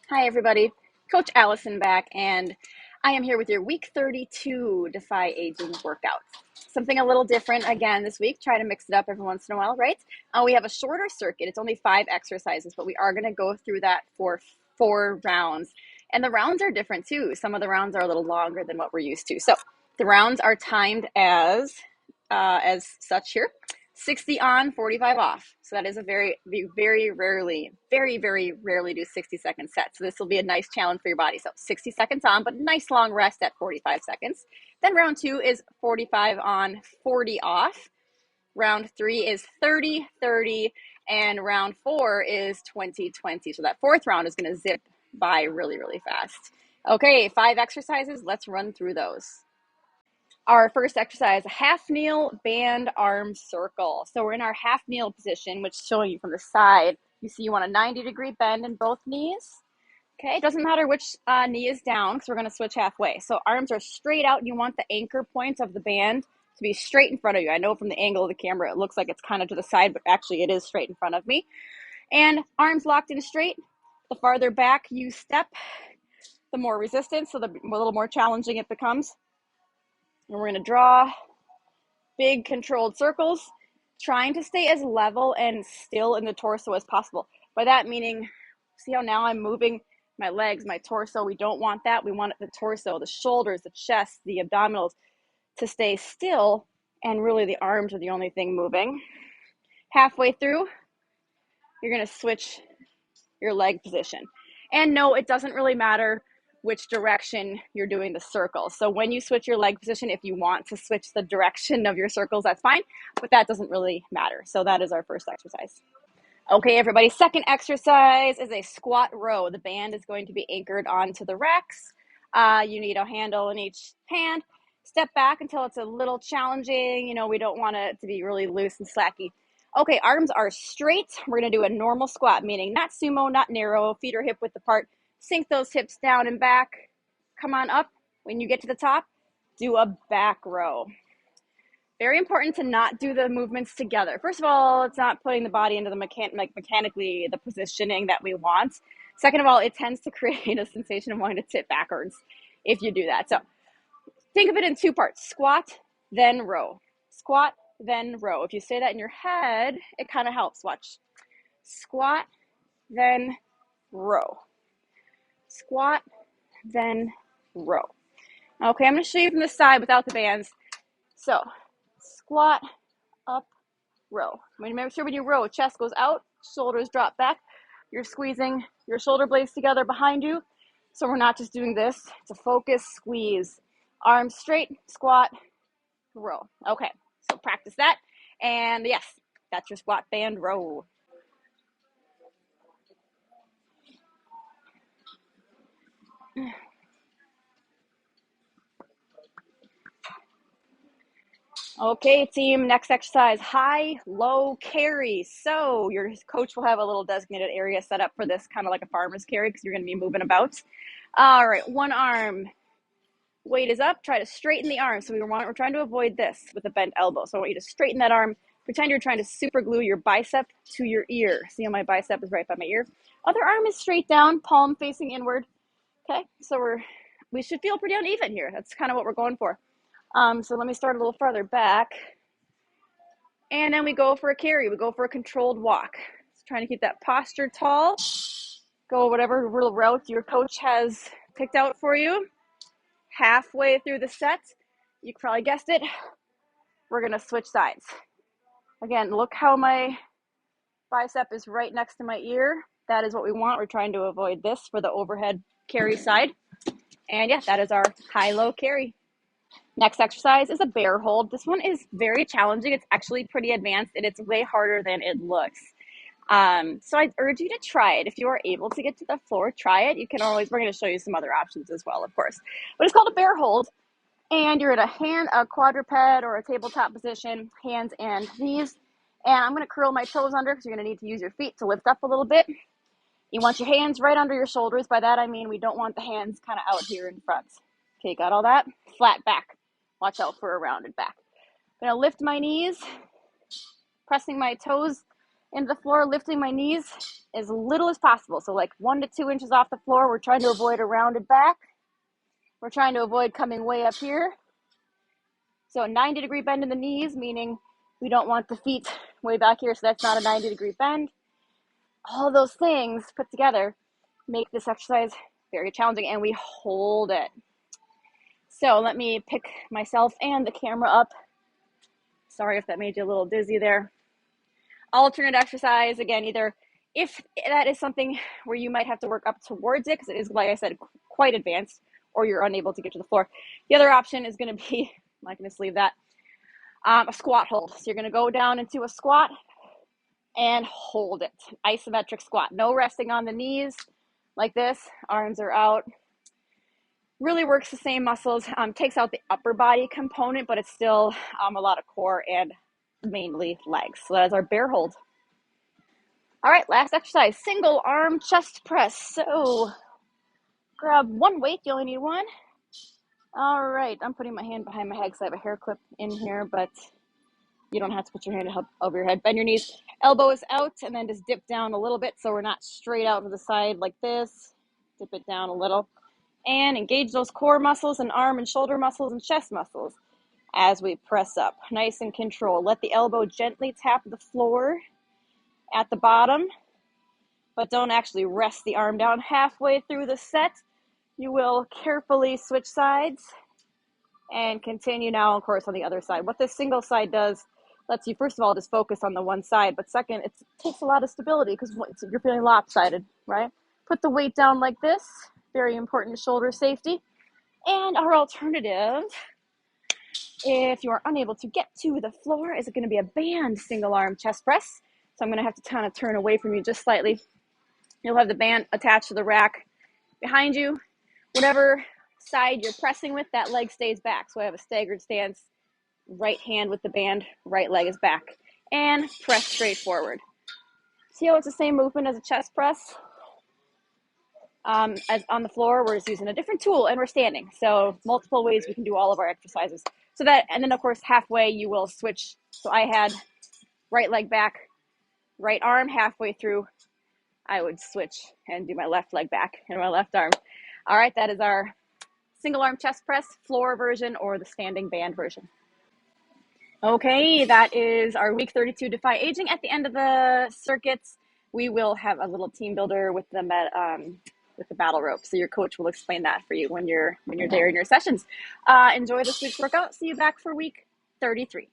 Hi, everybody. Coach Allison back, and I am here with your week 32 Defy Aging workout. Something a little different again this week. Try to mix it up every once in a while, right? We have a shorter circuit. It's only 5 exercises, but we are going to go through that for 4 rounds. And the rounds are different too. Some of the rounds are a little longer than what we're used to. So the rounds are timed as such here. 60 on, 45 off. So that is very rarely do 60-second sets. So this will be a nice challenge for your body. So 60 seconds on, but nice long rest at 45 seconds. Then round 2 is 45 on, 40 off. Round 3 is 30, 30, and round 4 is 20, 20. So that fourth round is going to zip by really fast. Okay, 5 exercises. Let's run through those. Our first exercise, half kneel band arm circle. So we're in our half kneel position, which is showing you from the side. You see you want a 90-degree bend in both knees. Okay, it doesn't matter which knee is down because we're going to switch halfway. So arms are straight out, and you want the anchor points of the band to be straight in front of you. I know from the angle of the camera it looks like it's kind of to the side, but actually it is straight in front of me. And arms locked in straight. The farther back you step, the more resistance, so the a little more challenging it becomes. And we're going to draw big controlled circles, trying to stay as level and still in the torso as possible. By that meaning, see how now I'm moving my legs, my torso. We don't want that. We want the torso, the shoulders, the chest, the abdominals to stay still, and really the arms are the only thing moving. Halfway through, you're going to switch your leg position. And no, it doesn't really matter which direction you're doing the circle. So when you switch your leg position, if you want to switch the direction of your circles, that's fine, but that doesn't really matter. So that is our first exercise. Okay, everybody, second exercise is a squat row. The band is going to be anchored onto the racks. You need a handle in each hand. Step back until it's a little challenging. We don't want it to be really loose and slacky. Okay, arms are straight. We're going to do a normal squat, meaning not sumo, not narrow. Feet are hip width apart. Sink those hips down and back. Come on up. When you get to the top, do a back row. Very important to not do the movements together. First of all, it's not putting the body into the mechanically the positioning that we want. Second of all, it tends to create a sensation of wanting to tip backwards if you do that. So think of it in 2 parts: squat, then row. Squat, then row. If you say that in your head, it kind of helps. Watch. Squat, then row. Squat, then row. Okay, I'm going to show you from the side without the bands. So squat, up, row. Make sure when you row, chest goes out, shoulders drop back. You're squeezing your shoulder blades together behind you. So we're not just doing this. It's a focus squeeze. Arms straight, squat, row. Okay, so practice that. And yes, that's your squat band row. Okay, team, next exercise, high, low carry. So your coach will have a little designated area set up for this, kind of like a farmer's carry, because you're going to be moving about. All right, one arm, weight is up. Try to straighten the arm. So we're trying to avoid this with a bent elbow. So I want you to straighten that arm. Pretend you're trying to super glue your bicep to your ear. See how my bicep is right by my ear? Other arm is straight down, palm facing inward. Okay, so we should feel pretty uneven here. That's kind of what we're going for. So let me start a little farther back. And then we go for a carry. We go for a controlled walk. So trying to keep that posture tall. Go whatever route your coach has picked out for you. Halfway through the set, you probably guessed it, we're going to switch sides. Again, look how my bicep is right next to my ear. That is what we want. We're trying to avoid this for the overhead carry side. And yeah, that is our high-low carry. Next exercise is a bear hold. This one is very challenging. It's actually pretty advanced, and it's way harder than it looks. So I urge you to try it. If you are able to get to the floor, try it. You can always, we're going to show you some other options as well, of course. But it's called a bear hold. And you're in a quadruped or a tabletop position, hands and knees. And I'm going to curl my toes under because you're going to need to use your feet to lift up a little bit. You want your hands right under your shoulders. By that, I mean we don't want the hands kind of out here in front. Okay, got all that? Flat back. Watch out for a rounded back. I'm going to lift my knees, pressing my toes into the floor, lifting my knees as little as possible. So like 1 to 2 inches off the floor. We're trying to avoid a rounded back. We're trying to avoid coming way up here. So a 90-degree bend in the knees, meaning we don't want the feet way back here, so that's not a 90-degree bend. All those things put together make this exercise very challenging, and we hold it. So let me pick myself and the camera up. Sorry if that made you a little dizzy there. Alternate exercise, again, either if that is something where you might have to work up towards it, because it is, like I said, quite advanced, or you're unable to get to the floor. The other option is going to be, I'm not going to leave that, a squat hold. So you're going to go down into a squat and hold it. Isometric squat. No resting on the knees like this. Arms are out. Really works the same muscles. Takes out the upper body component, but it's still a lot of core and mainly legs. So that is our bear hold. All right, last exercise, single arm chest press. So grab one weight, you only need one. All right, I'm putting my hand behind my head because I have a hair clip in here, but you don't have to put your hand over your head. Bend your knees, elbows out, and then just dip down a little bit so we're not straight out to the side like this. Dip it down a little. And engage those core muscles and arm and shoulder muscles and chest muscles as we press up. Nice and controlled. Let the elbow gently tap the floor at the bottom, but don't actually rest the arm down. Halfway through the set, you will carefully switch sides and continue now, of course, on the other side. What this single side does lets you, first of all, just focus on the one side, but second, it takes a lot of stability because you're feeling lopsided, right? Put the weight down like this. Very important shoulder safety. And our alternative, if you are unable to get to the floor, is going to be a band single arm chest press. So I'm going to have to kind of turn away from you just slightly. You'll have the band attached to the rack behind you. Whatever side you're pressing with, that leg stays back. So I have a staggered stance, right hand with the band, right leg is back. And press straight forward. See how it's the same movement as a chest press? As on the floor, we're just using a different tool and we're standing. So multiple ways we can do all of our exercises. So that, and then of course, halfway you will switch. So I had right leg back, right arm. Halfway through, I would switch and do my left leg back and my left arm. All right, that is our single arm chest press, floor version, or the standing band version. Okay, that is our week 32 Defy Aging. At the end of the circuits, we will have a little team builder with the battle rope. So your coach will explain that for you when you're there in your sessions. Enjoy this week's workout. See you back for week 33.